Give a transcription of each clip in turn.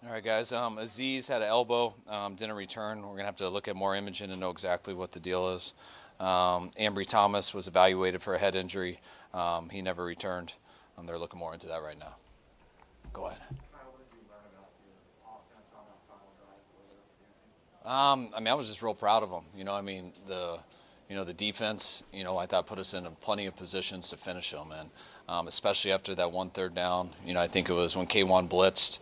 All right, guys. Aziz had an elbow, didn't return. We're gonna have to look at more imaging and know exactly what the deal is. Ambry Thomas was evaluated for a head injury. He never returned. They're looking more into that right now. Go ahead. I was just real proud of them. The defense, I thought put us in plenty of positions to finish them, and especially after that 1 3rd down. I think it was when K1 blitzed,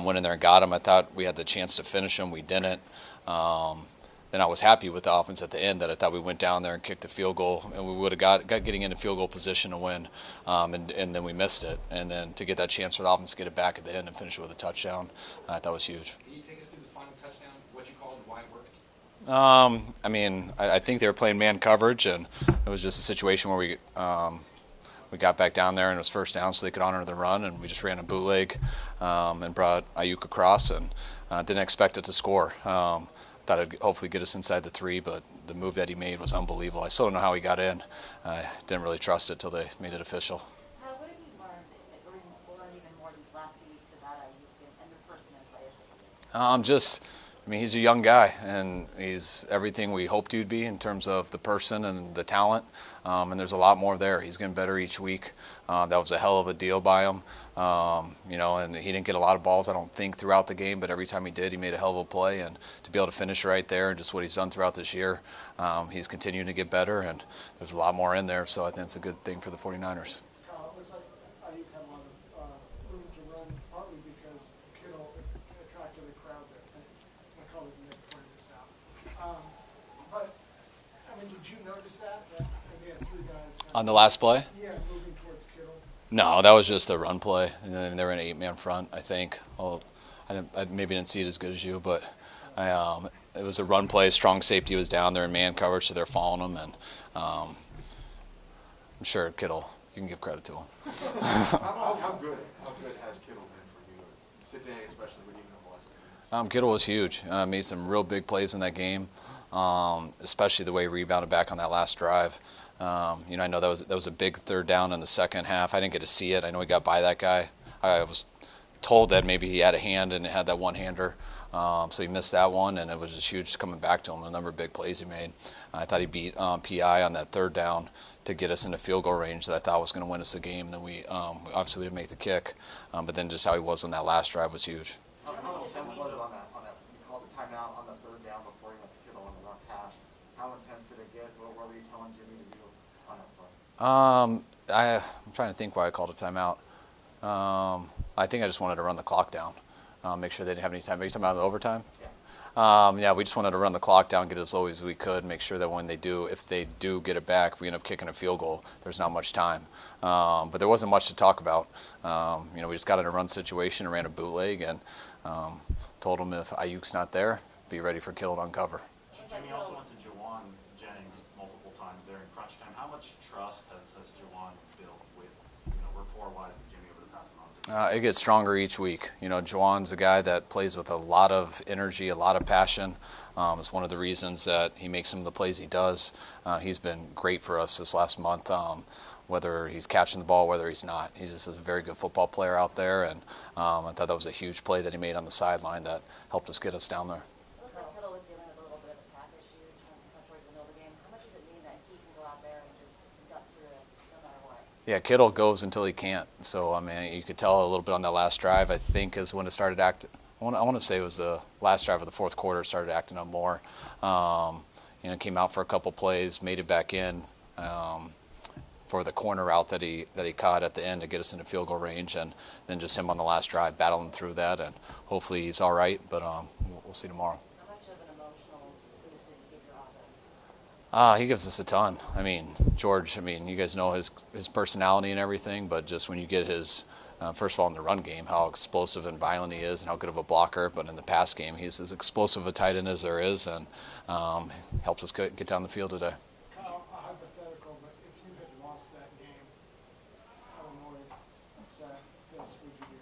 went in there and got him. I thought we had the chance to finish him. We didn't. Then I was happy with the offense at the end that I thought we went down there and kicked the field goal, and we would have got getting into field goal position to win, and then we missed it. And then to get that chance for the offense to get it back at the end and finish it with a touchdown, I thought was huge. Can you take us through the final touchdown, what you called and why it worked? I think they were playing man coverage, and it was just a situation where we got back down there and it was 1st down, so they could honor the run, and we just ran a bootleg and brought Aiyuk across, and didn't expect it to score. Thought it'd hopefully get us inside the 3, but the move that he made was unbelievable. I still don't know how he got in. I didn't really trust it till they made it official. What have you learned even more these last few weeks about Aiyuk and the person as players? He's a young guy, and he's everything we hoped he'd be in terms of the person and the talent, and there's a lot more there. He's getting better each week. That was a hell of a deal by him, and he didn't get a lot of balls, I don't think, throughout the game, but every time he did, he made a hell of a play, and to be able to finish right there and just what he's done throughout this year, he's continuing to get better, and there's a lot more in there, so I think it's a good thing for the 49ers. Kyle, it looks like Aiyuk had a lot of room to run, partly because Kittle attracted a crowd there. My colleague Nick pointed this out. Did you notice that they had 3 guys On the last play? Yeah, moving towards Kittle? No, that was just a run play, and then they were in an 8-man front, I think. Well, I maybe didn't see it as good as you, but it was a run play. Strong safety was down there in man coverage, so they're following him, and I'm sure Kittle, you can give credit to him. How good has Kittle been for you today, especially when you know last game? Kittle was huge. Made some real big plays in that game, especially the way he rebounded back on that last drive. I know that was a big 3rd down in the second half. I didn't get to see it. I know he got by that guy. I was told that maybe he had a hand and it had that one-hander, so he missed that one, and it was just huge coming back to him. A number of big plays he made. I thought he beat PI on that 3rd down to get us into field goal range that I thought was going to win us the game. And then we obviously we didn't make the kick, but then just how he was on that last drive was huge. How intense was it on that? You called the timeout on the 3rd down before you went to Kittle on the left hash. How intense did it get? What were you telling Jimmy to do on that play? I'm trying to think why I called a timeout. I think I just wanted to run the clock down, make sure they didn't have any time. Are you talking about the overtime? Yeah. We just wanted to run the clock down, get it as low as we could, make sure that if they do get it back, if we end up kicking a field goal, there's not much time. But there wasn't much to talk about. We just got in a run situation and ran a bootleg, and told them if Aiyuk's not there, be ready for Kittle to uncover. Jimmy also went to Jawan Jennings multiple times there in crunch time. How much trust has Jawan built with, rapport-wise with Jimmy over the past month? It gets stronger each week. Jawan's a guy that plays with a lot of energy, a lot of passion. It's one of the reasons that he makes some of the plays he does. He's been great for us this last month, whether he's catching the ball, whether he's not. He just is a very good football player out there, and I thought that was a huge play that he made on the sideline that helped us get us down there. It looked like Kittle was dealing with a little bit of a calf issue towards the middle of the game. How much does it mean that he can go out there and just gut through it no matter what? Yeah, Kittle goes until he can't. So, you could tell a little bit on that last drive, I think, is when it started acting. I want to say it was the last drive of the 4th quarter, started acting up more. Came out for a couple plays, made it back in for the corner route that he caught at the end to get us into field goal range, and then just him on the last drive battling through that, and hopefully he's all right, but we'll see tomorrow. How much of an emotional boost does he give your offense? He gives us a ton. George, you guys know his personality and everything, but just when you get his, first of all in the run game, how explosive and violent he is and how good of a blocker, but in the pass game, he's as explosive a tight end as there is, and helps us get down the field today. Kyle, hypothetical, but if you had lost that game, how annoyed, upset, pissed would you be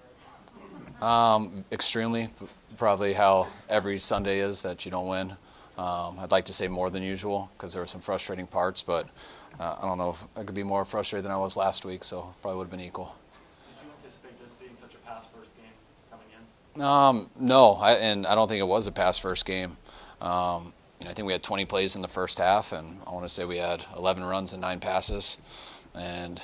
right now? Extremely, probably how every Sunday is that you don't win. I'd like to say more than usual because there were some frustrating parts, but I don't know if I could be more frustrated than I was last week, so probably would have been equal. Did you anticipate this being such a pass-first game coming in? No, and I don't think it was a pass first game. I think we had 20 plays in the first half, and I want to say we had 11 runs and 9 passes, and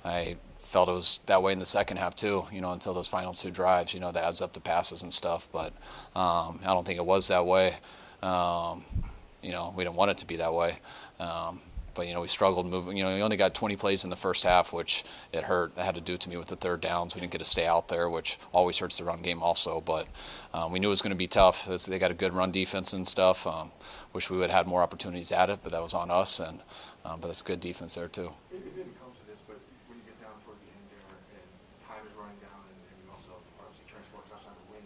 I felt it was that way in the second half too. Until those final 2 drives, that adds up to passes and stuff. But I don't think it was that way. We didn't want it to be that way. But we struggled moving. We only got 20 plays in the first half, which it hurt. That had to do to me with the third downs. We didn't get to stay out there, which always hurts the run game also. But we knew it was going to be tough. They got a good run defense and stuff. Wish we would have had more opportunities at it, but that was on us. But it's good defense there too. It didn't come to this, but when you get down toward the end there and time is running down and you also obviously transfer a touchdown to win,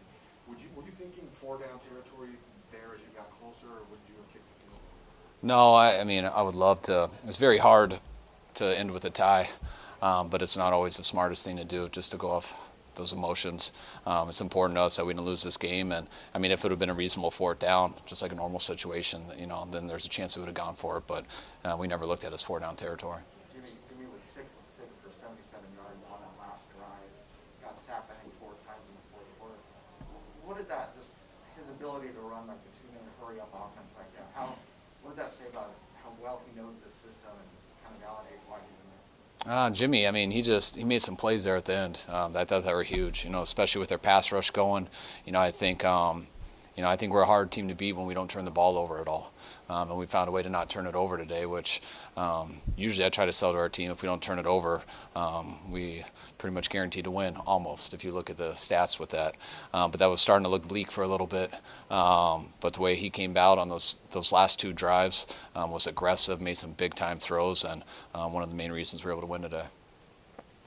were you thinking 4 down territory there as you got closer, or would you have kicked the field goal? No, I mean, I would love to. It's very hard to end with a tie, but it's not always the smartest thing to do, just to go off those emotions. It's important to us that we didn't lose this game. And, I mean, if it would have been a reasonable 4th down, just like a normal situation, then there's a chance we would have gone for it. But we never looked at it as 4 down territory. Jimmy was 6 of 6 for 77 yards on that last drive. Got sacked, I think, 4 times in the fourth quarter. What did that, just his ability to run like the 2-minute hurry-up offense like that, what does that say about how well he knows this system and kind of validates why he's in there? Jimmy, I mean, he made some plays there at the end. I thought that were huge, especially with their pass rush going. I think we're a hard team to beat when we don't turn the ball over at all. And we found a way to not turn it over today, which usually I try to sell to our team. If we don't turn it over, we pretty much guaranteed to win, almost, if you look at the stats with that. But that was starting to look bleak for a little bit. But the way he came out on those last 2 drives was aggressive, made some big-time throws, and one of the main reasons we were able to win today.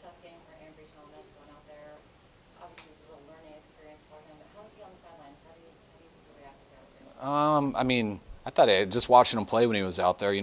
Tough game for Ambry Thomas going out there. Obviously, this is a learning experience for him, but how is he on the sidelines? How do you think he reacted there? I mean, I thought just watching him play when he was out there, I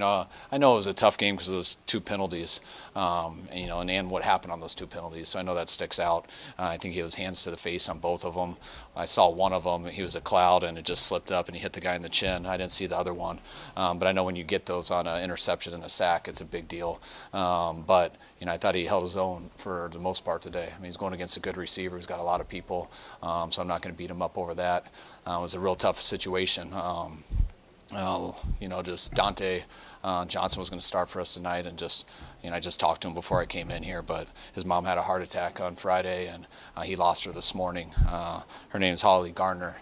know it was a tough game because of those 2 penalties, and what happened on those 2 penalties. So I know that sticks out. I think he was hands to the face on both of them. I saw one of them. He was a cloud, and it just slipped up, and he hit the guy in the chin. I didn't see the other one. But I know when you get those on an interception and a sack, it's a big deal. But I thought he held his own for the most part today. I mean, he's going against a good receiver. He's got a lot of people, so I'm not going to beat him up over that. It was a real tough situation. Just Dante Johnson was going to start for us tonight, and I just talked to him before I came in here, but his mom had a heart attack on Friday, and he lost her this morning. Her name is Holly Gardner,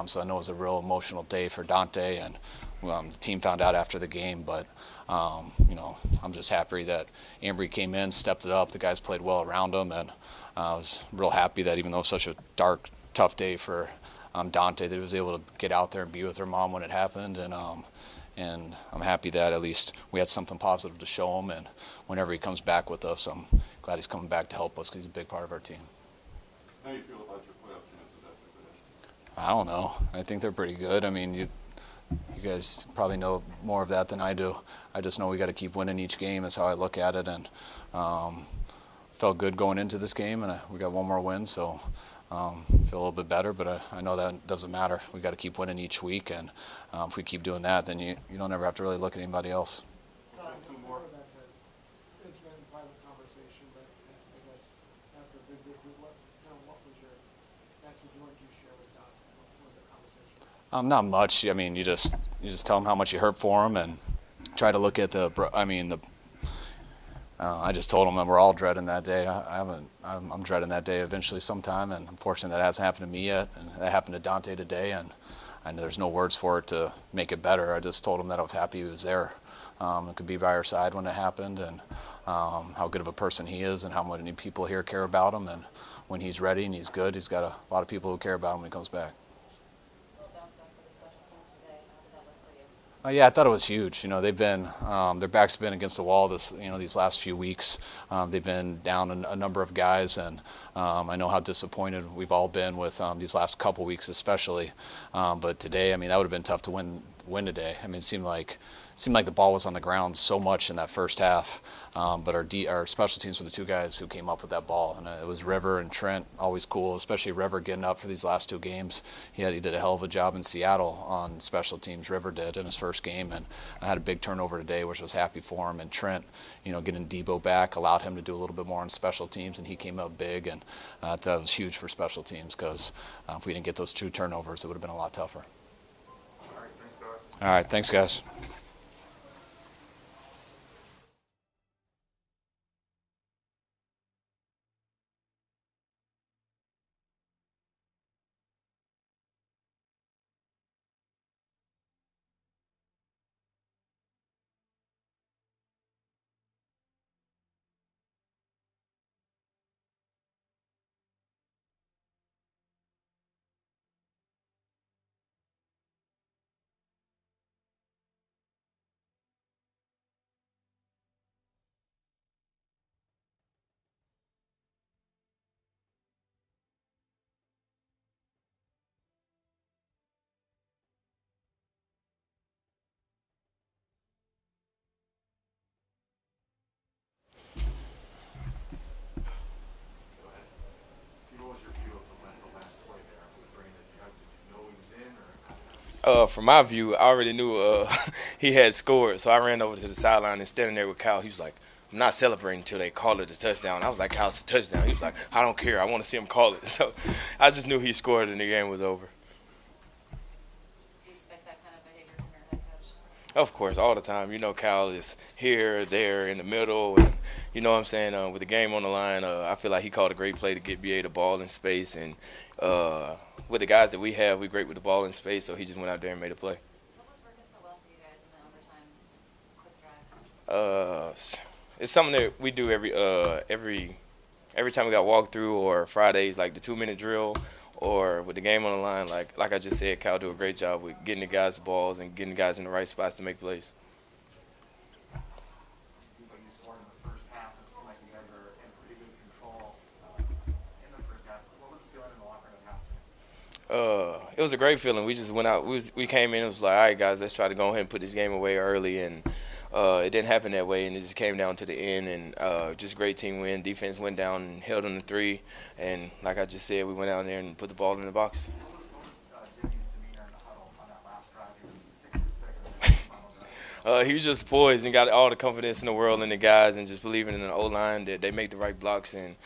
so I know it was a real emotional day for Dante, and the team found out after the game, but I'm just happy that Ambry came in, stepped it up. The guys played well around him, and I was real happy that even though it was such a dark, tough day for Dante, that he was able to get out there and be with her mom when it happened, and I'm happy that at least we had something positive to show him, and whenever he comes back with us, I'm glad he's coming back to help us because he's a big part of our team. How do you feel about your playoff chances after today? I don't know. I think they're pretty good. I mean, you guys probably know more of that than I do. I just know we got to keep winning each game is how I look at it, and felt good going into this game, and we got one more win, so feel a little bit better, but I know that doesn't matter. We got to keep winning each week, and if we keep doing that, then you don't ever have to really look at anybody else. Some more. That's an intimate and private conversation, but I guess after a big victory, what was your message? What did you share with Doc? What was the conversation? Not much. I mean, you just tell him how much you hurt for him, and try to look at I just told him that we're all dreading that day. I'm dreading that day eventually sometime, and unfortunately that hasn't happened to me yet, and that happened to Dante today, and I know there's no words for it to make it better. I just told him that I was happy he was there, and could be by our side when it happened, and how good of a person he is, and how many people here care about him, and when he's ready and he's good, he's got a lot of people who care about him when he comes back. Little bounce back for the special teams today. How did that look for you? Yeah, I thought it was huge. They've been their backs have been against the wall these last few weeks. They've been down a number of guys, and I know how disappointed we've all been with these last couple weeks, especially. But today, I mean, that would have been tough to win win today. I mean, it seemed like the ball was on the ground so much in that first half. But our special teams were the two guys who came up with that ball, and it was River and Trent. Always cool, especially River getting up for these last two games. He did a hell of a job in Seattle on special teams. River did in his first game, and I had a big turnover today, which was happy for him. And Trent, getting Debo back allowed him to do a little bit more on special teams, and he came up big, and that was huge for special teams because if we didn't get those two turnovers, it would have been a lot tougher. All right, thanks, guys. All right, thanks, guys. What was your view of the last play there with Brandon? Did you know he was in, or? From my view, I already knew he had scored, so I ran over to the sideline and standing there with Kyle. He was like, "I'm not celebrating until they call it a touchdown." I was like, "Kyle, it's a touchdown." He was like, "I don't care. I want to see him call it." So I just knew he scored and the game was over. Do you expect that kind of behavior from your head coach? Of course, all the time. Kyle is here, there, in the middle, and you know what I'm saying. With the game on the line, I feel like he called a great play to get BA the ball in space, and with the guys that we have, we're great with the ball in space. So he just went out there and made a play. What was working so well for you guys in the overtime quick drive? It's something that we do every time we got walkthrough or Fridays, like the 2-minute drill, or with the game on the line. Like I just said, Cal do a great job with getting the guys the balls and getting the guys in the right spots to make plays. But you scored in the first half, and it seemed like you guys are in pretty good control in the first half. What was the feeling in the locker room at halftime? It was a great feeling. We just went out. We came in. It was like, all right, guys, let's try to go ahead and put this game away early, and it didn't happen that way. And it just came down to the end, and just great team win. Defense went down and held on the 3, and like I just said, we went out there and put the ball in the box. What was Jimmy's demeanor in the huddle on that last drive? He was 6 for 6 in the final drive. He was just poised and got all the confidence in the world in the guys, and just believing in the O-line that they make the right blocks, and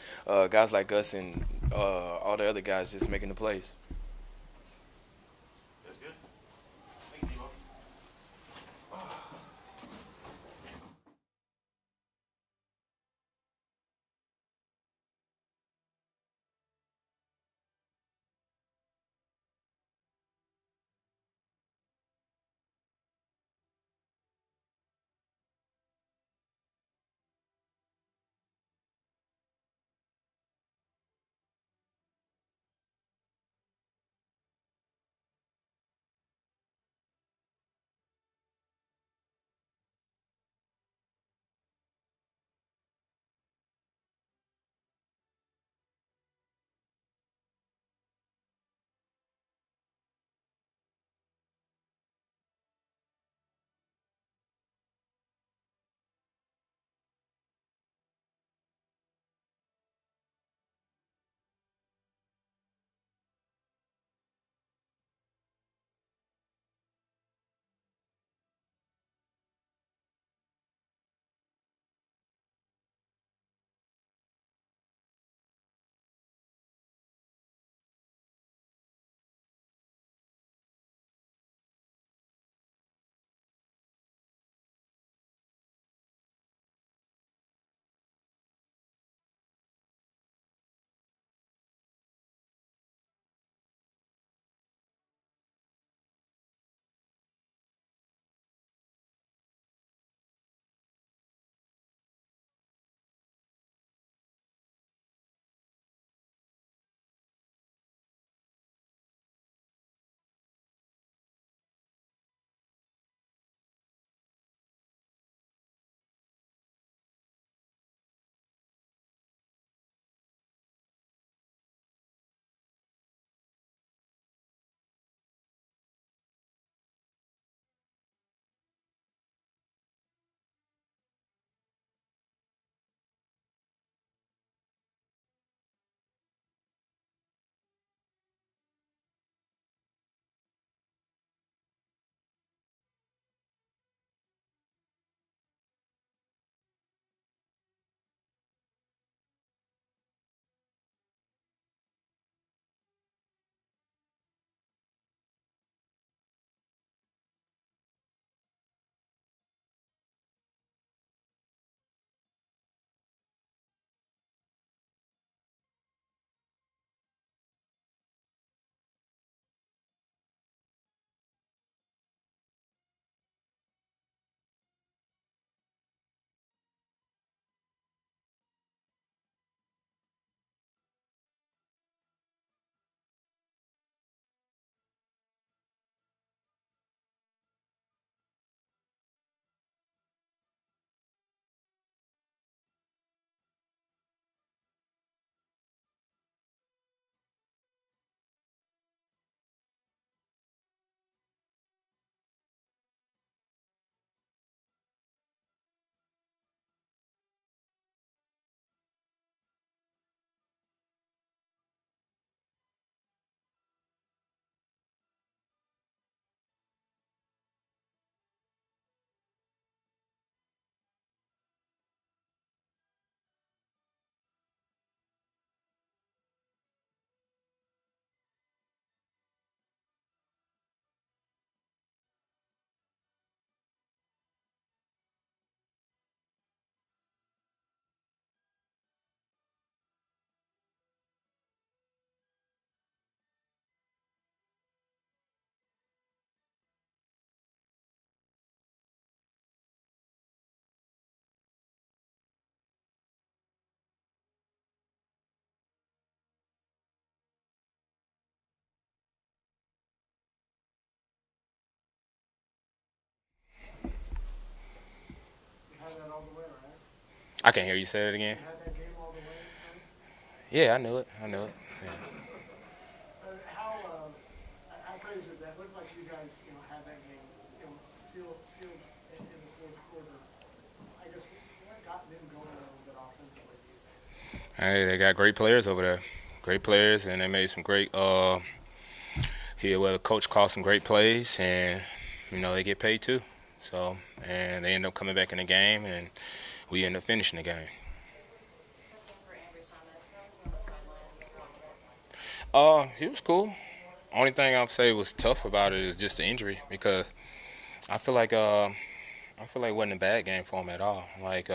guys like us and all the other guys just making the plays. I can't hear you say it again. You had that game all the way, right? Yeah, I knew it. I knew it. Yeah. How crazy was that? It looked like you guys, had that game, sealed in the fourth quarter. I guess what got them going a little bit offensively, do you think? Hey, they got great players over there. Great players, and they made some great. The coach called some great plays, and they get paid too. So, and they end up coming back in the game, and we end up finishing the game. Checking for Ambry Thomas. How was he on the sidelines and Garoppolo? He was cool. Only thing I'll say was tough about it is just the injury because I feel like it wasn't a bad game for him at all. Like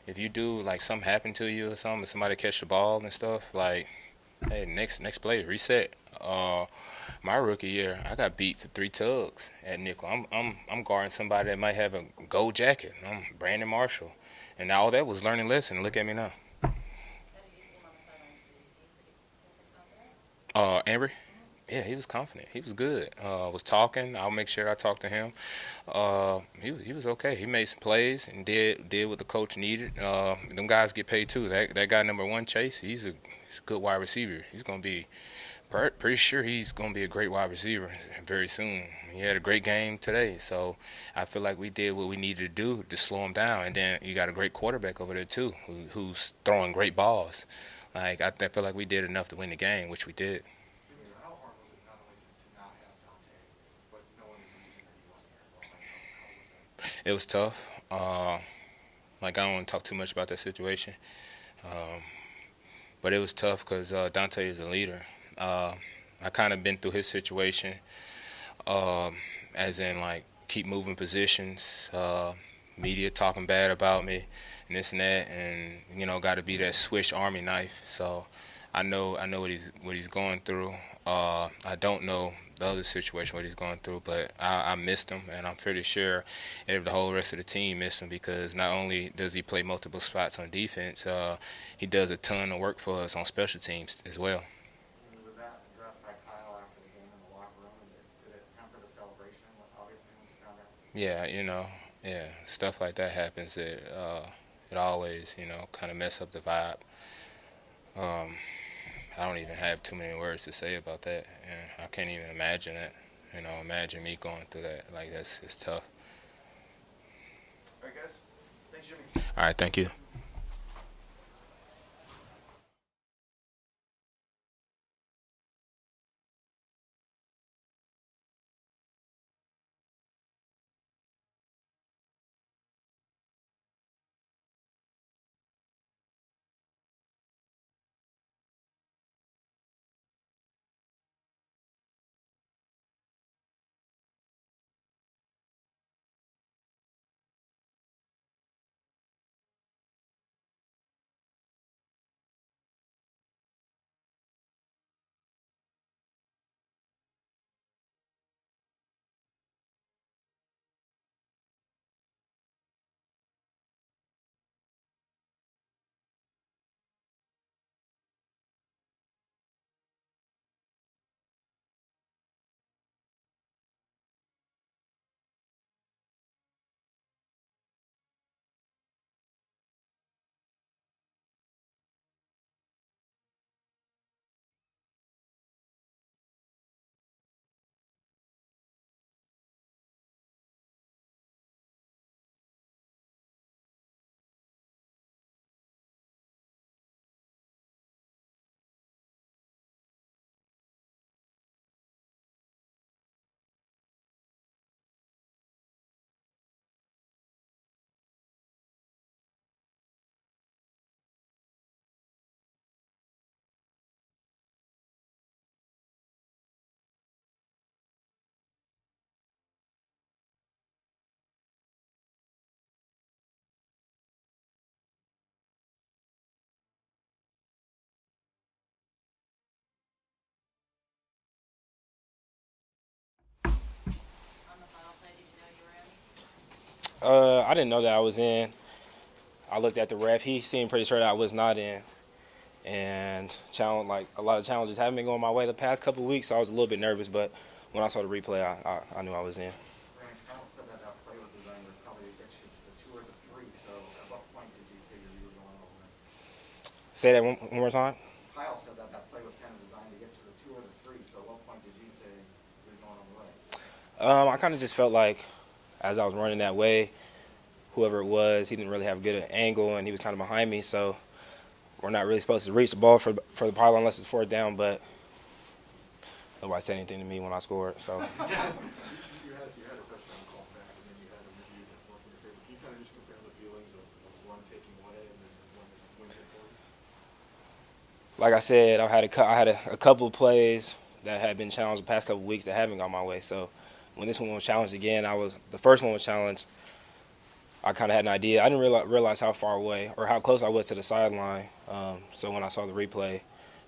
if you do like something happen to you or something, somebody catch the ball and stuff, like hey, next play, reset. My rookie year, I got beat for 3 tugs at nickel. I'm guarding somebody that might have a gold jacket. I'm Brandon Marshall, and all that was learning lesson. Look at me now. How did you see him on the sidelines? Did you seem pretty confident? Ambry. Yeah, he was confident. He was good. Was talking. I'll make sure I talk to him. He was okay. He made some plays and did what the coach needed. Them guys get paid too. That guy number 1, Chase. He's a good wide receiver. He's gonna be pretty sure he's gonna be a great wide receiver very soon. He had a great game today, so I feel like we did what we needed to do to slow him down. And then you got a great quarterback over there too, who's throwing great balls. Like I feel like we did enough to win the game, which we did. How hard was it not only to not have Dante, but knowing the reason that he wasn't here as well? Like, how was that? It was tough. Like I don't want to talk too much about that situation, but it was tough because Dante is a leader. I kind of been through his situation, as in like keep moving positions, media talking bad about me, and this and that, and got to be that Swiss Army knife. So I know what he's going through. I don't know the other situation what he's going through, but I missed him, and I'm pretty sure the whole rest of the team missed him because not only does he play multiple spots on defense, he does a ton of work for us on special teams as well. Was that addressed by Kyle after the game in the locker room? Did it temper the celebration, obviously, when you found out? Yeah, stuff like that happens. It always, kind of mess up the vibe. I don't even have too many words to say about that, and I can't even imagine it. Imagine me going through that. Like it's tough. All right, guys. Thanks, Jimmy. All right, thank you. On the final play, did you know you were in? I didn't know that I was in. I looked at the ref. He seemed pretty sure that I was not in. And like a lot of challenges haven't been going my way the past couple of weeks, so I was a little bit nervous. But when I saw the replay, I knew I was in. Brandon, Kyle said that play was designed to probably get you the 2 or the 3. So at what point did you figure you Say that one more time. Kyle said that that play was kind of designed to get to the 2 or the 3, so at what point did you say you're going on the way? I kind of just felt like as I was running that way, whoever it was, he didn't really have a good angle, and he was kind of behind me. So we're not really supposed to reach the ball for the pylon unless it's fourth down. But nobody said anything to me when I scored. So You had a touchdown call back, and then you had a review that worked in your favor. Can you kind of just compare the feelings of one taking away and then one wins it for you? like I said, I had a couple of plays that had been challenged the past couple of weeks that haven't gone my way. So when this one was challenged again, the first one was challenged. I kind of had an idea. I didn't realize how far away or how close I was to the sideline. So when I saw the replay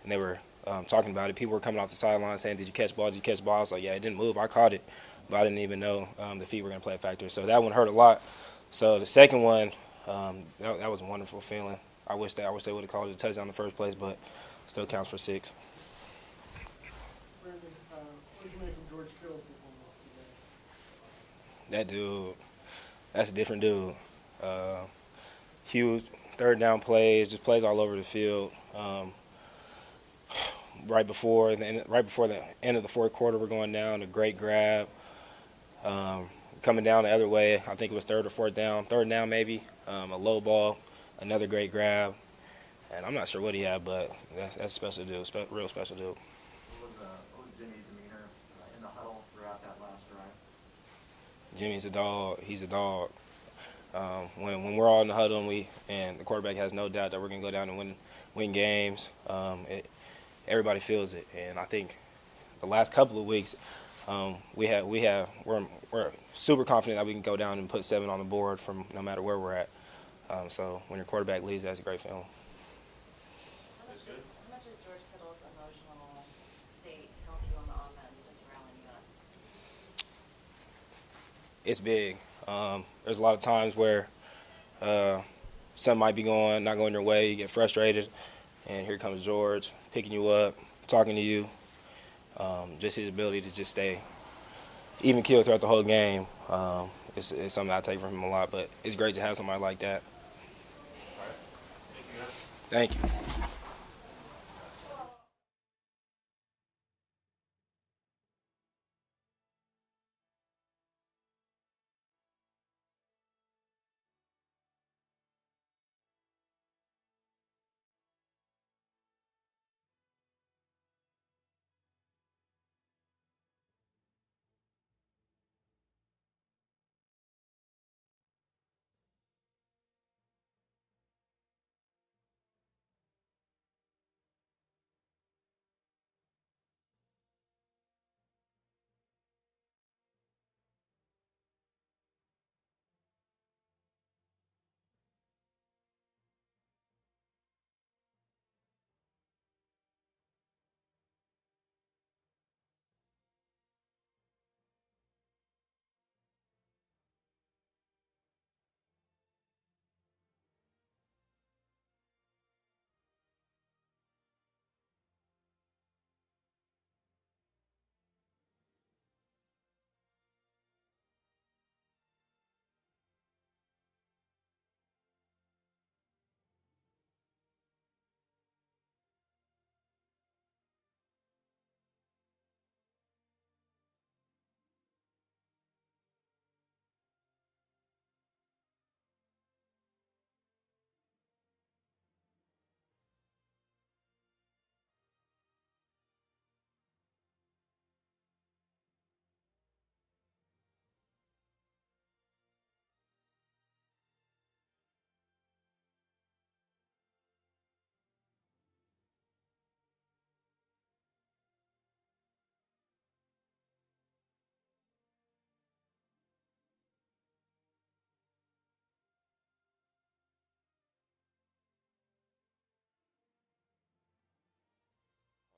and they were talking about it, people were coming off the sideline saying, "Did you catch the ball? Did you catch the ball?" I was like, "Yeah, it didn't move. I caught it, but I didn't even know the feet were going to play a factor." So that one hurt a lot. So the second one, that was a wonderful feeling. I wish they would have called it a touchdown in the first place, but still counts for 6. Brandon, what did you make of George Kittle's performance today? That dude, that's a different dude. Huge third down plays, just plays all over the field. Right before the end of the fourth quarter, we're going down, a great grab. Coming down the other way, I think it was third down maybe, a low ball, another great grab. And I'm not sure what he had, but that's a special dude, real special dude. What was Jimmy's demeanor in the huddle throughout that last drive? Jimmy's a dog. He's a dog. When we're all in the huddle and the quarterback has no doubt that we're going to go down and win games, everybody feels it. And I think the last couple of weeks, we're super confident that we can go down and put 7 on the board from no matter where we're at. So when your quarterback leads, that's a great feeling. How much is George Kittle's emotional state help you on the offense, just rallying you up? It's big. There's a lot of times where something might be not going your way, you get frustrated, and here comes George picking you up, talking to you. Just his ability to just stay even keel throughout the whole game. It's something I take from him a lot, but it's great to have somebody like that. Thank you.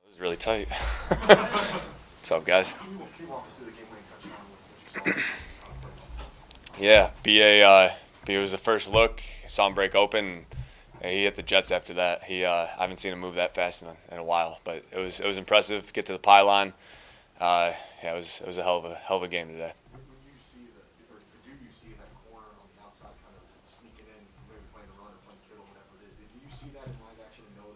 It was really tight. What's up, guys? Can you walk us through the game-winning touchdown, what you saw on the Yeah, BA was the first look. Saw him break open. And he hit the Jets after that. I haven't seen him move that fast in a while, but it was impressive. Get to the pylon. Yeah, it was a hell of a game today. When you see do you see that corner on the outside kind of sneaking in, maybe playing a run or playing Kittle, whatever it is? Do you see that in live action and know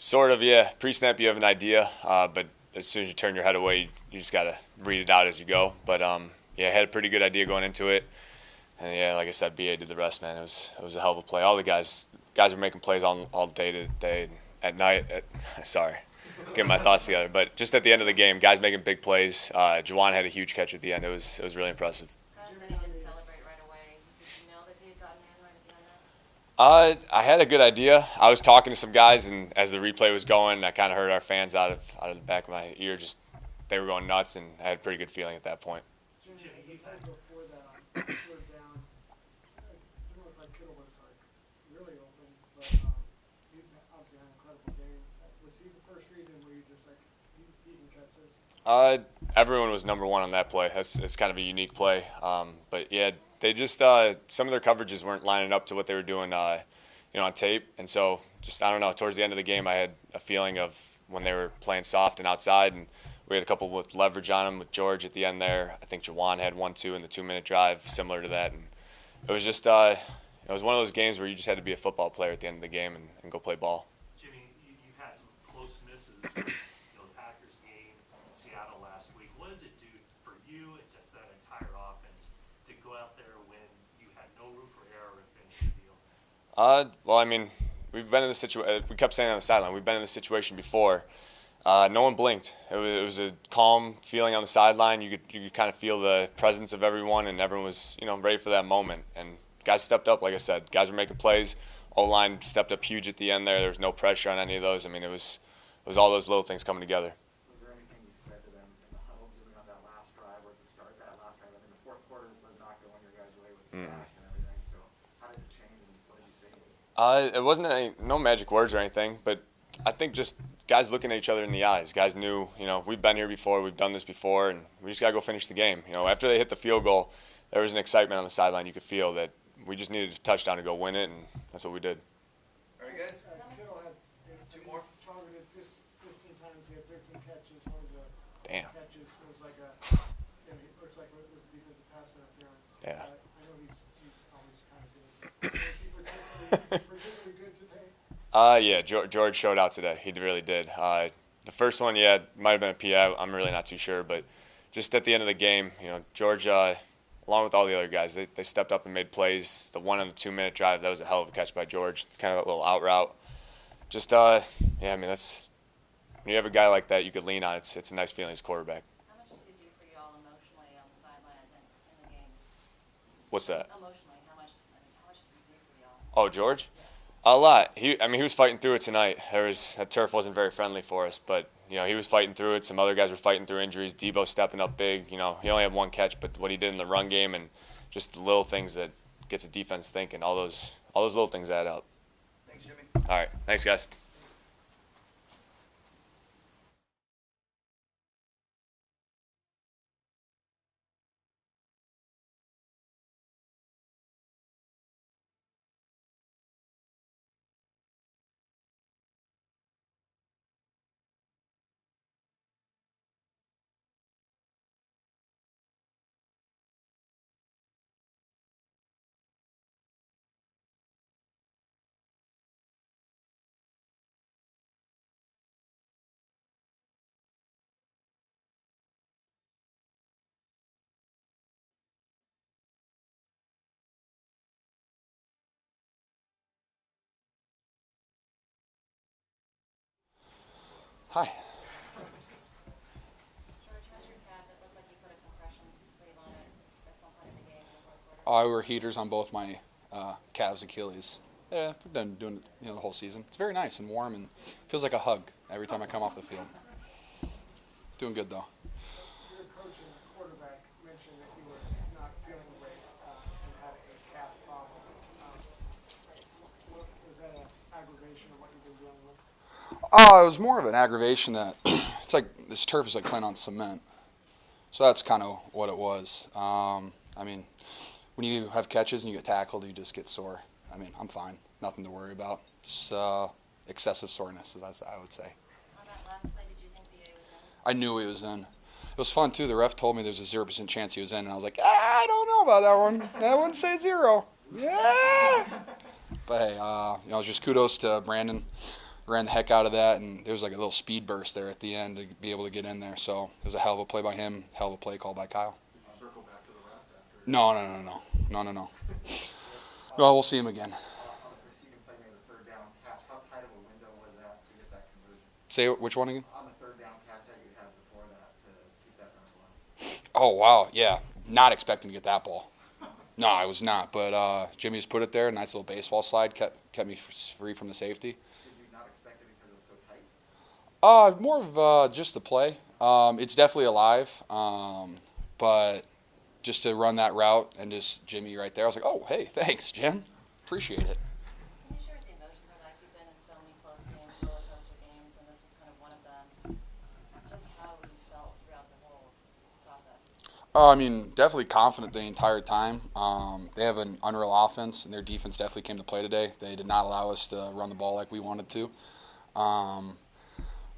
Sort of, yeah. Pre-snap, you have an idea, but as soon as you turn your head away, you just got to read it out as you go. But, yeah, I had a pretty good idea going into it. And, yeah, like I said, BA did the rest, man. It was a hell of a play. All the guys were making plays all day today. At night, sorry, getting my thoughts together. But just at the end of the game, guys making big plays. Juwan had a huge catch at the end. It was really impressive. Kyle said he didn't celebrate right away. Did you know that he had gotten in right at the end there? I had a good idea. I was talking to some guys, and as the replay was going, I kind of heard our fans out of the back of my ear. Just they were going nuts, and I had a pretty good feeling at that point. Jimmy, you had before that on third down. It didn't look like Kittle was like really open, but you obviously had an incredible game. Was he the first read, and were you just like he can catch this? Everyone was number one on that play. It's kind of a unique play, but yeah, they just some of their coverages weren't lining up to what they were doing, on tape, and so just I don't know. Towards the end of the game, I had a feeling of when they were playing soft and outside, and we had a couple with leverage on them with George at the end there. I think Juwan had 1-2 in the 2-minute drive, similar to that, and it was just it was one of those games where you just had to be a football player at the end of the game and go play ball. Jimmy, you've had some close misses. The Packers game, Seattle last week. What does it do for you and just that entire offense to go out there when you had no room for error and finish the deal? Well, I mean, we've been in the situation. We kept saying on the sideline, we've been in this situation before. No one blinked. It was a calm feeling on the sideline. You could kind of feel the presence of everyone, and everyone was ready for that moment. And guys stepped up, like I said. Guys were making plays. O-line stepped up huge at the end there. There was no pressure on any of those. I mean, it was all those little things coming together. Was there anything you said to them in the huddle during that last drive or at the start of that last drive? I mean, the fourth quarter was not going your guys' way with sacks and everything. So how did it change, and what did you say to them? It wasn't no magic words or anything, but I think just guys looking at each other in the eyes. Guys knew, we've been here before, we've done this before, and we just got to go finish the game. After they hit the field goal, there was an excitement on the sideline. You could feel that we just needed a touchdown to go win it, and that's what we did. All right, guys. Kittle had two more. Targeted 15 times. He had 13 catches. One of the Damn. catches was like it looks like it was a defensive pass interference. Yeah. I know he's always kind of good. Was he particularly good today? Yeah, George showed out today. He really did. The first one, yeah, might have been a PI. I'm really not too sure, but just at the end of the game, George, along with all the other guys, they stepped up and made plays. The one on the 2-minute drive, that was a hell of a catch by George. Kind of a little out route. Just, yeah, I mean, that's when you have a guy like that you could lean on. It's a nice feeling as a quarterback. How much did he do for you all emotionally on the sidelines and in the game? What's that? Emotionally, how much does he do for y'all? Oh, George? Yes. A lot. He was fighting through it tonight. That turf wasn't very friendly for us, but he was fighting through it. Some other guys were fighting through injuries. Debo stepping up big. He only had one catch, but what he did in the run game and just the little things that gets a defense thinking. All those little things add up. Thanks, Jimmy. All right, thanks, guys. Hi. George, how's your calf? It looked like you put a compression sleeve on it at some point in the game in the fourth quarter. I wear heaters on both my calves, Achilles. Yeah, I've been doing it the whole season. It's very nice and warm and feels like a hug every time I come off the field. Doing good though. Your coach and quarterback mentioned that you were not feeling great and had a calf problem. Was that an aggravation of what you've been dealing with? It was more of an aggravation that it's like this turf is like playing on cement. So that's kind of what it was. I mean, when you have catches and you get tackled, you just get sore. I mean, I'm fine. Nothing to worry about. Just excessive soreness, as I would say. On that last play, did you think BA was in? I knew he was in. It was fun, too. The ref told me there's a 0% chance he was in, and I was like, I don't know about that one. I wouldn't say 0. Yeah. But hey, just kudos to Brandon ran the heck out of that, and there was like a little speed burst there at the end to be able to get in there. So it was a hell of a play by him, hell of a play call by Kyle. Did you circle back to the ref after? No. No, we'll see him again. On the preceding play, maybe the third down catch, how tight of a window was that to get that conversion? Say which one again? On the third down catch that you had before that to keep that run alive. Oh, wow, yeah. Not expecting to get that ball. No, I was not. But Jimmy just put it there. Nice little baseball slide. Kept me free from the safety. Did you not expect it because it was so tight? More of just the play. It's definitely alive. But just to run that route and just Jimmy right there, I was like, oh, hey, thanks, Jim. Appreciate it. Can you share what the emotions are like? You've been in so many close games, roller coaster games, and this is kind of one of them. Just how you felt throughout the whole process. I mean, definitely confident the entire time. They have an unreal offense, and their defense definitely came to play today. They did not allow us to run the ball like we wanted to.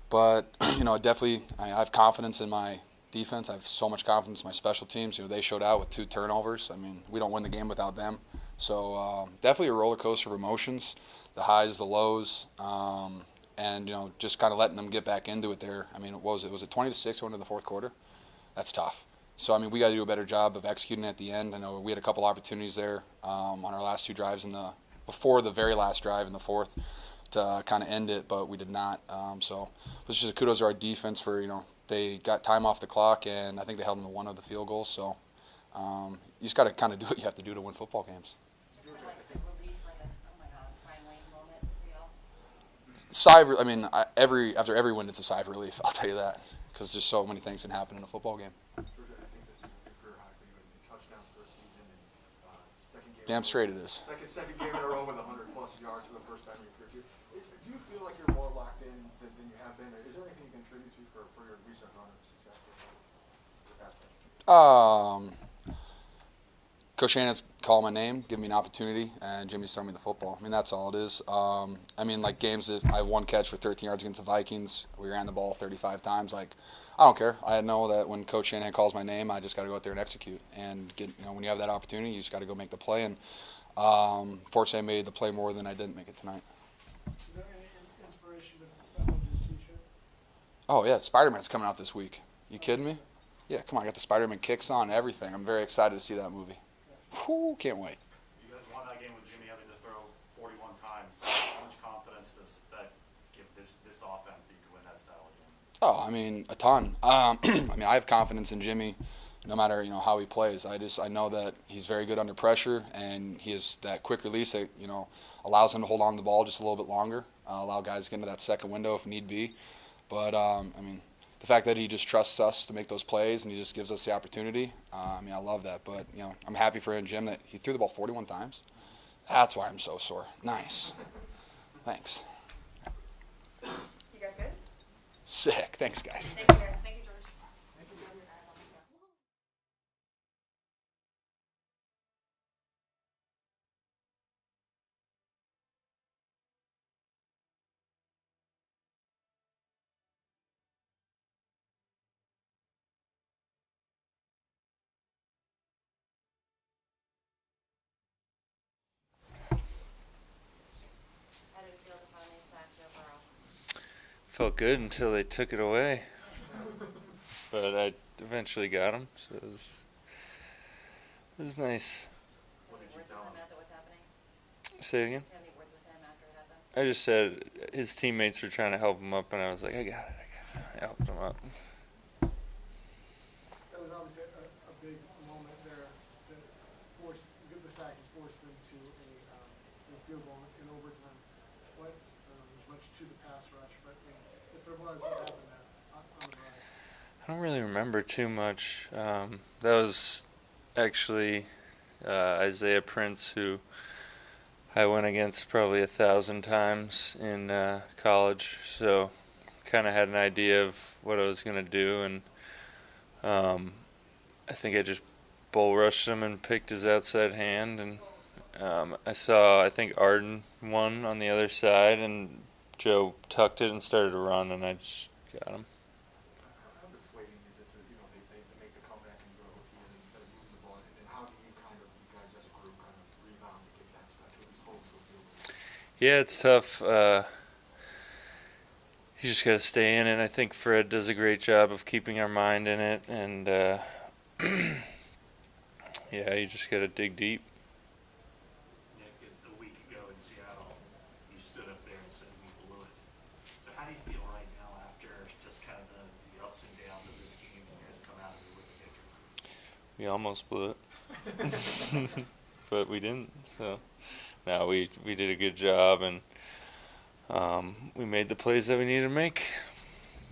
But, definitely I have confidence in my defense. I have so much confidence in my special teams. They showed out with 2 turnovers. I mean, we don't win the game without them. So definitely a roller coaster of emotions, the highs, the lows, and, just kind of letting them get back into it there. I mean, what was it? Was it 20-6 going into the fourth quarter? That's tough. So, I mean, we got to do a better job of executing at the end. I know we had a couple opportunities there on our last 2 drives before the very last drive in the fourth to kind of end it, but we did not. So it's just kudos to our defense for, they got time off the clock, and I think they held them to 1 of the field goals. So you just got to kind of do what you have to do to win football games. After every win, it's a sigh of relief. I'll tell you that, because there's so many things that happen in a football game. Georgia, I think this is a good career high for you in touchdowns for a season, and second game. Damn straight it is. Second game in a row with 100-plus yards for the first time in your career, too. Do you feel like you're more locked in than you have been? Or is there anything you can attribute to for your recent run of success with the pass rush? Coach Shanahan's calling my name, giving me an opportunity, and Jimmy's throwing me the football. I mean, that's all it is. Like games that I have 1 catch for 13 yards against the Vikings, we ran the ball 35 times. Like, I don't care. I know that when Coach Shanahan calls my name, I just got to go out there and execute. And when you have that opportunity, you just got to go make the play. And fortunately, I made the play more than I didn't make it tonight. Is there any inspiration to that T-shirt? Oh yeah, Spider-Man's coming out this week. You kidding me? Yeah, come on, I got the Spider-Man kicks on and everything. I'm very excited to see that movie. Whew, can't wait. You guys won that game with Jimmy having to throw 41 times. How much confidence does that give this offense that you can win that style of game? Oh, I mean, a ton. I have confidence in Jimmy, no matter how he plays. I know that he's very good under pressure, and he has that quick release that allows him to hold on to the ball just a little bit longer, allow guys to get into that second window if need be. But the fact that he just trusts us to make those plays and he just gives us the opportunity, I love that. But I'm happy for him, Jim, that he threw the ball 41 times. That's why I'm so sore. Nice. Thanks. You guys good? Sick. Thanks, guys. Thank you, guys. Thank you, George. How did it feel to finally sack Joe Burrow? Felt good until they took it away. But I eventually got him, so it was nice. What did you tell him as it was happening? Say it again? Did you have any words with him after it happened? I just said his teammates were trying to help him up, and I was like, I got it. I helped him up. That was obviously a big moment there that forced the sack and forced them to a field goal in overtime. There's much to the pass rush, but if there was, what happened there on the drive? I don't really remember too much. That was actually Isaiah Prince, who I went against probably 1,000 times in college, so kind of had an idea of what I was going to do, and I think I just bull rushed him and picked his outside hand, and I think Arden won on the other side, and Joe tucked it and started to run, and I just got him. How deflating is it that they make the comeback and go with you and move the ball, and how do you guys as a group kind of rebound to get that stuff? It was home to a field goal. Yeah, it's tough. you just got to stay in it. I think Fred does a great job of keeping our mind in it, and yeah, you just got to dig deep. Nick, a week ago in Seattle, you stood up there and said we blew it. So how do you feel right now after just kind of the ups and downs of this game, and you guys come out of it with a victory? We almost blew it, but we didn't. So no, we did a good job, and we made the plays that we needed to make.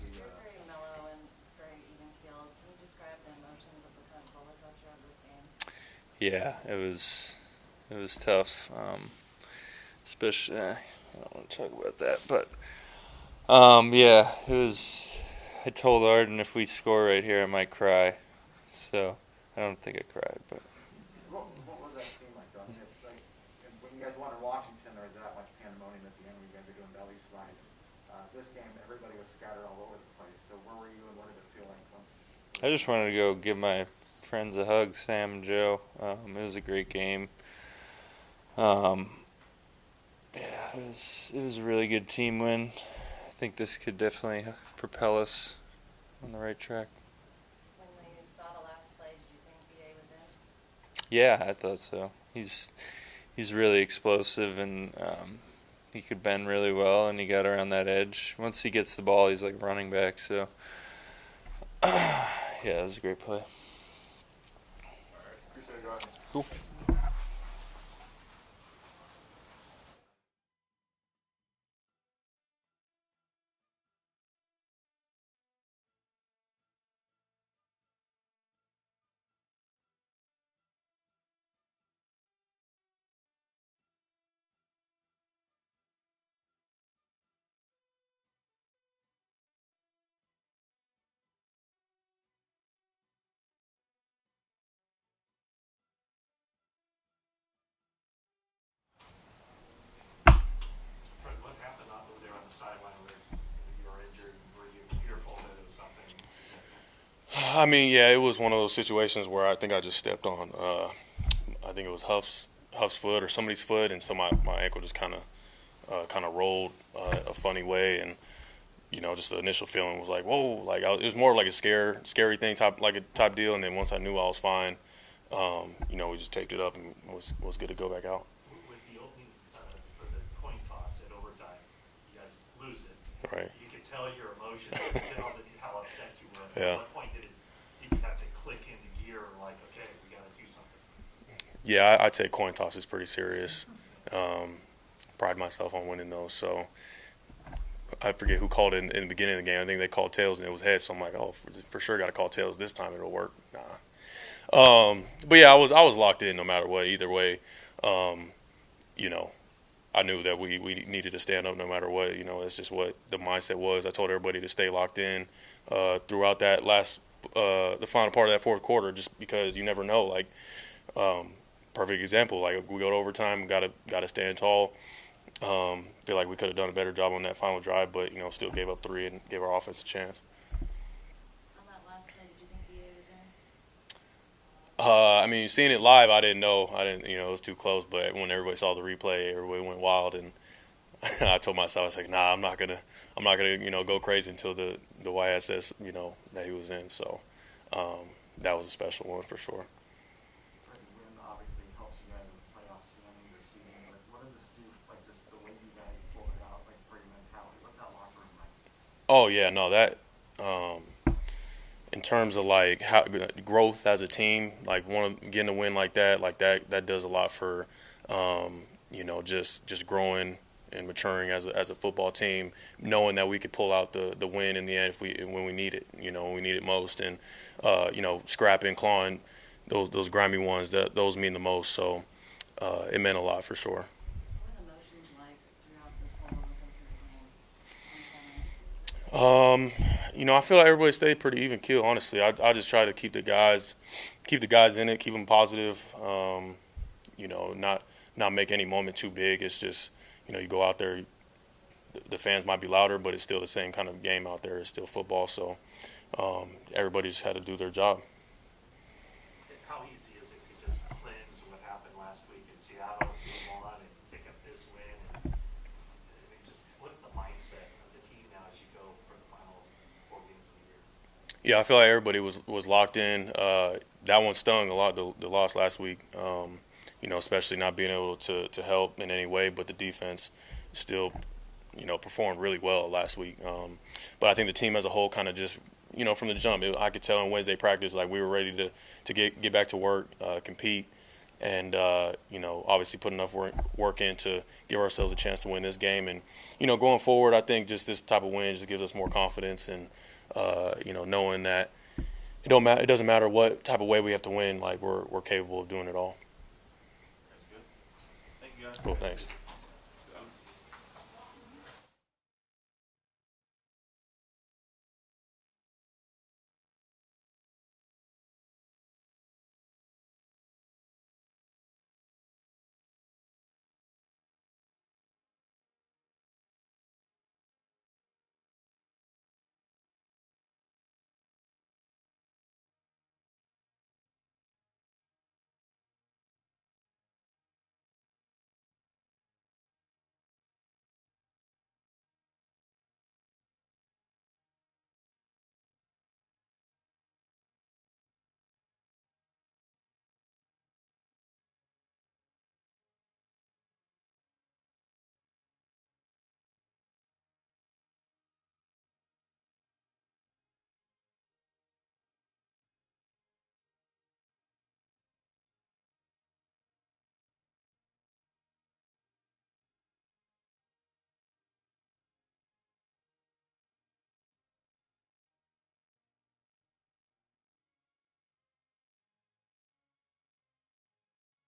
You're very mellow and very even keeled. Can you describe the emotions of the kind of roller coaster of this game? Yeah, it was tough. Especially, I don't want to talk about that, but yeah, it was. I told Arden if we score right here, I might cry. So I don't think I cried, but. What was that scene like, though? It's like, when you guys won in Washington, there was that much pandemonium at the end when you guys were doing belly slides. This game, everybody was scattered all over the place. So where were you, and what did it feel like once? I just wanted to go give my friends a hug, Sam and Joe. It was a great game. Yeah, it was a really good team win. I think this could definitely propel us on the right track. When you saw the last play, did you think BA was in? Yeah, I thought so. He's really explosive, and he could bend really well, and he got around that edge. Once he gets the ball, he's like running back. So yeah, it was a great play. All right, appreciate it, guys. Cool. Fred, what happened over there on the sideline where you were injured? Were you fearful that it was something significant? I mean, yeah, it was one of those situations where I think I just stepped on. I think it was Huff's foot or somebody's foot, and so my ankle just kind of rolled a funny way, and just the initial feeling was like, whoa, like it was more like a scary thing type deal, and then once I knew I was fine, we just taped it up and was good to go back out. With the opening for the coin toss at overtime, you guys lose it. Right. You could tell your emotions, you could tell how upset you were. Yeah. At what point did you have to click into gear, like, okay, we got to do something? Yeah, I take coin tosses pretty serious. Pride myself on winning those. So I forget who called it in the beginning of the game. I think they called tails and it was heads. So I'm like, oh, for sure got to call tails this time. It'll work. Nah. But yeah, I was locked in no matter what. Either way, I knew that we needed to stand up no matter what. It's just what the mindset was. I told everybody to stay locked in throughout that the final part of that fourth quarter, just because you never know. Like, perfect example. Like, we go to overtime, got to stand tall. Feel like we could have done a better job on that final drive, but still gave up 3 and gave our offense a chance. On that last play, did you think BA was in? I mean, seeing it live, I didn't know. It was too close. But when everybody saw the replay, everybody went wild, and I told myself, I was like, nah, I'm not gonna, go crazy until the YS says, that he was in. So that was a special one for sure. Win obviously helps you guys with playoff standing or seeding, but what does this do, like, just the way you guys pull it out, like, for your mentality? What's that locker room like? Oh yeah, no, that in terms of like how growth as a team, like getting a win like that does a lot for just growing and maturing as a football team, knowing that we could pull out the win in the end when we need it, when we need it most, and scrapping, clawing those grimy ones, those mean the most. So it meant a lot for sure. What were the emotions like throughout this whole roller coaster game? I feel like everybody stayed pretty even keel. Honestly, I just try to keep the guys in it, keep them positive. Not make any moment too big. It's just you go out there, the fans might be louder, but it's still the same kind of game out there. It's still football, so everybody just had to do their job. How easy is it to just cleanse what happened last week in Seattle, move on, and pick up this win? What's the mindset of the team now as you go Yeah, I feel like everybody was locked in. That one stung a lot, the loss last week, especially not being able to help in any way, but the defense still, performed really well last week. But I think the team as a whole kind of just, from the jump, I could tell in Wednesday practice, like we were ready to get back to work, compete, and, obviously put enough work in to give ourselves a chance to win this game. And, going forward, I think just this type of win just gives us more confidence and, knowing that it doesn't matter what type of way we have to win, like we're capable of doing it all. That's good. Thank you, guys. Cool, thanks.